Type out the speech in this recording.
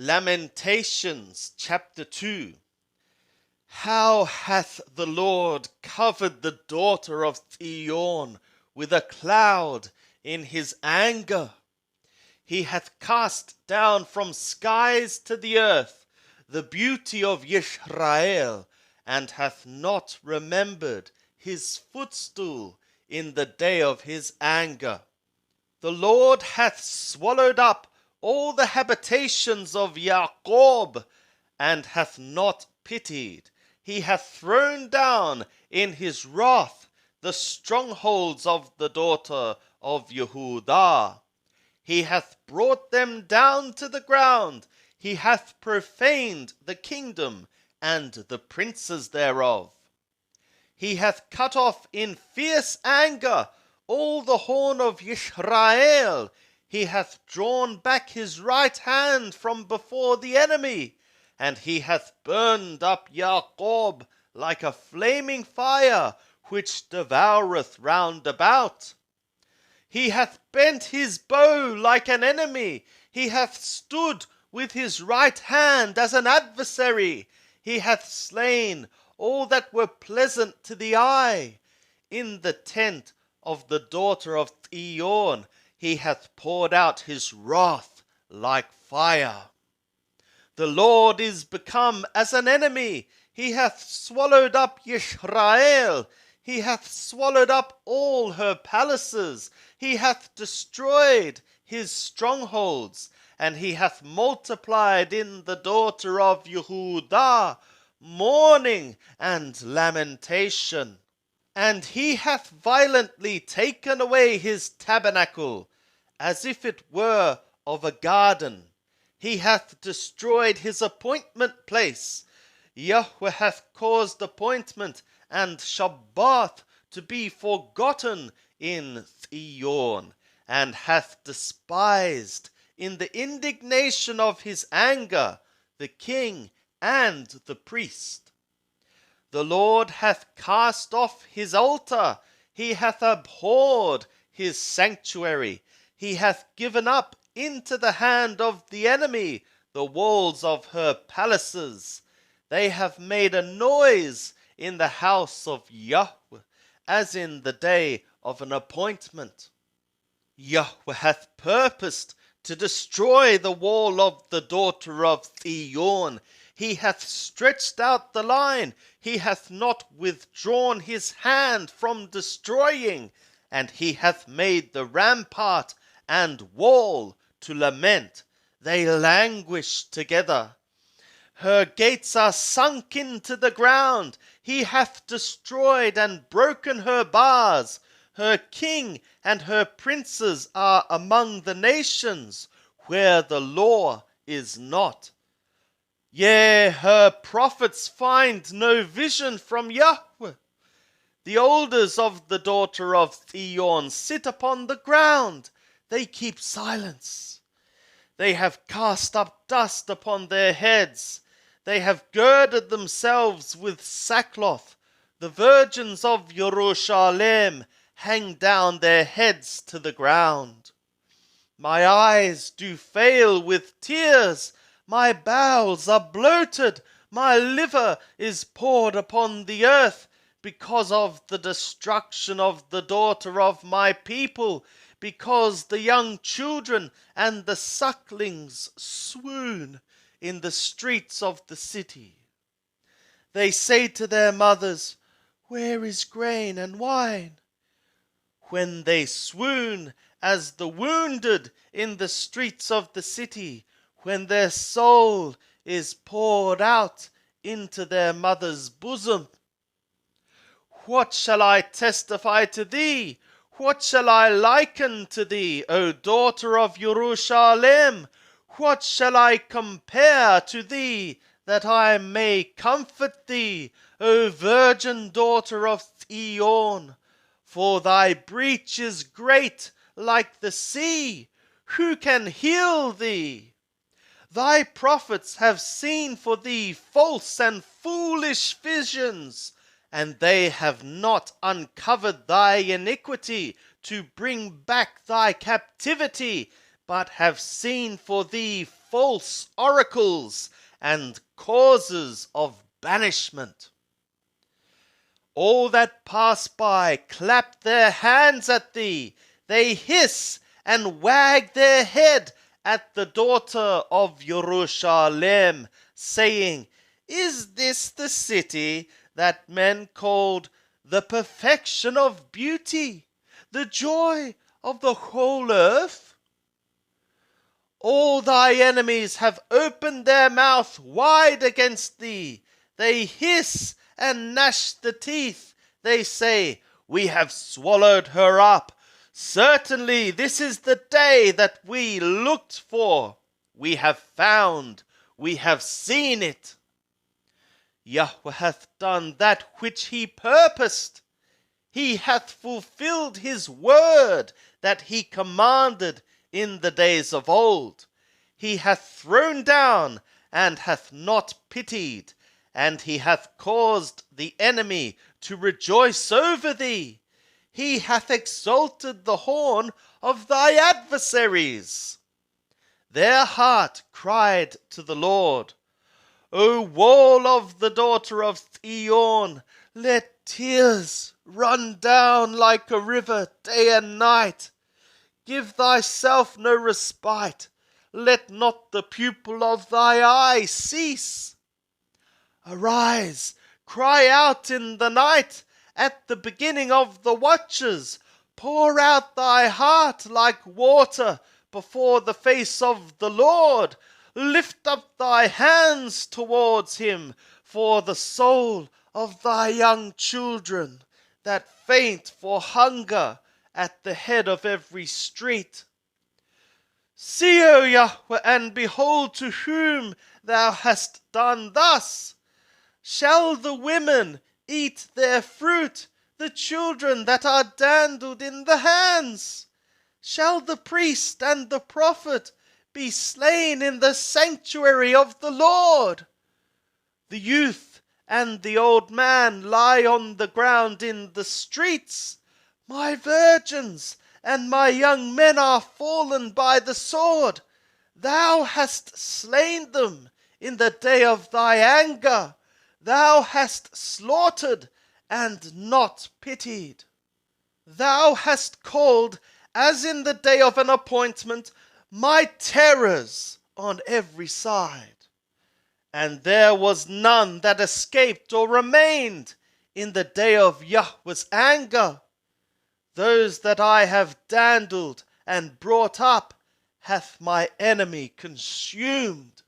Lamentations chapter 2. How hath the Lord covered the daughter of Zion with a cloud in his anger? He hath cast down from skies to the earth the beauty of Israel, and hath not remembered his footstool in the day of his anger. The Lord hath swallowed up all the habitations of Jacob, and hath not pitied. He hath thrown down in his wrath the strongholds of the daughter of Yehudah. He hath brought them down to the ground. He hath profaned the kingdom and the princes thereof. He hath cut off in fierce anger all the horn of Israel. He hath drawn back his right hand from before the enemy, and he hath burned up Jacob like a flaming fire, which devoureth round about. He hath bent his bow like an enemy. He hath stood with his right hand as an adversary. He hath slain all that were pleasant to the eye. In the tent of the daughter of Zion he hath poured out his wrath like fire. The Lord is become as an enemy. He hath swallowed up Israel. He hath swallowed up all her palaces. He hath destroyed his strongholds, and he hath multiplied in the daughter of Yehudah mourning and lamentation. And he hath violently taken away his tabernacle, as if it were of a garden. He hath destroyed his appointment place. Yahweh hath caused appointment and Shabbath to be forgotten in Zion, and hath despised in the indignation of his anger the king and the priest. The Lord hath cast off his altar. He hath abhorred his sanctuary. He hath given up into the hand of the enemy the walls of her palaces. They have made a noise in the house of Yahweh, as in the day of an appointment. Yahweh hath purposed to destroy the wall of the daughter of Zion. He hath stretched out the line. He hath not withdrawn his hand from destroying. And he hath made the rampart and wall to lament. They languish together. Her gates are sunk into the ground. He hath destroyed and broken her bars. Her king and her princes are among the nations, where the law is not. Yea, her prophets find no vision from Yahweh. The elders of the daughter of Zion sit upon the ground. They keep silence. They have cast up dust upon their heads. They have girded themselves with sackcloth. The virgins of Jerusalem hang down their heads to the ground. My eyes do fail with tears. My bowels are bloated. My liver is poured upon the earth because of the destruction of the daughter of my people, because the young children and the sucklings swoon in the streets of the city. They say to their mothers, "Where is grain and wine?" When they swoon as the wounded in the streets of the city, when their soul is poured out into their mother's bosom. What shall I testify to thee? What shall I liken to thee, O daughter of Jerusalem? What shall I compare to thee, that I may comfort thee, O virgin daughter of Zion? For thy breach is great like the sea. Who can heal thee? Thy prophets have seen for thee false and foolish visions, and they have not uncovered thy iniquity to bring back thy captivity, but have seen for thee false oracles and causes of banishment. All that pass by clap their hands at thee. They hiss and wag their head at the daughter of Jerusalem, saying, Is this the city that men called the perfection of beauty, the joy of the whole earth? All thy enemies have opened their mouth wide against thee. They hiss and gnash the teeth. They say, We have swallowed her up. Certainly this is the day that we looked for. We have found, we have seen it. Yahweh hath done that which he purposed. He hath fulfilled his word that he commanded in the days of old. He hath thrown down and hath not pitied, and he hath caused the enemy to rejoice over thee. He hath exalted the horn of thy adversaries. Their heart cried to the Lord, O wall of the daughter of Zion, let tears run down like a river day and night. Give thyself no respite. Let not the pupil of thy eye cease. Arise, cry out in the night, at the beginning of the watches. Pour out thy heart like water before the face of the Lord. Lift up thy hands towards him for the soul of thy young children that faint for hunger at the head of every street. See, O Yahweh, and behold to whom thou hast done thus. Shall the women eat their fruit, the children that are dandled in the hands? Shall the priest and the prophet be slain in the sanctuary of the Lord? The youth and the old man lie on the ground in the streets. My virgins and my young men are fallen by the sword. Thou hast slain them in the day of thy anger. Thou hast slaughtered and not pitied. Thou hast called, as in the day of an appointment, my terrors on every side. And there was none that escaped or remained in the day of Yahweh's anger. Those that I have dandled and brought up hath my enemy consumed.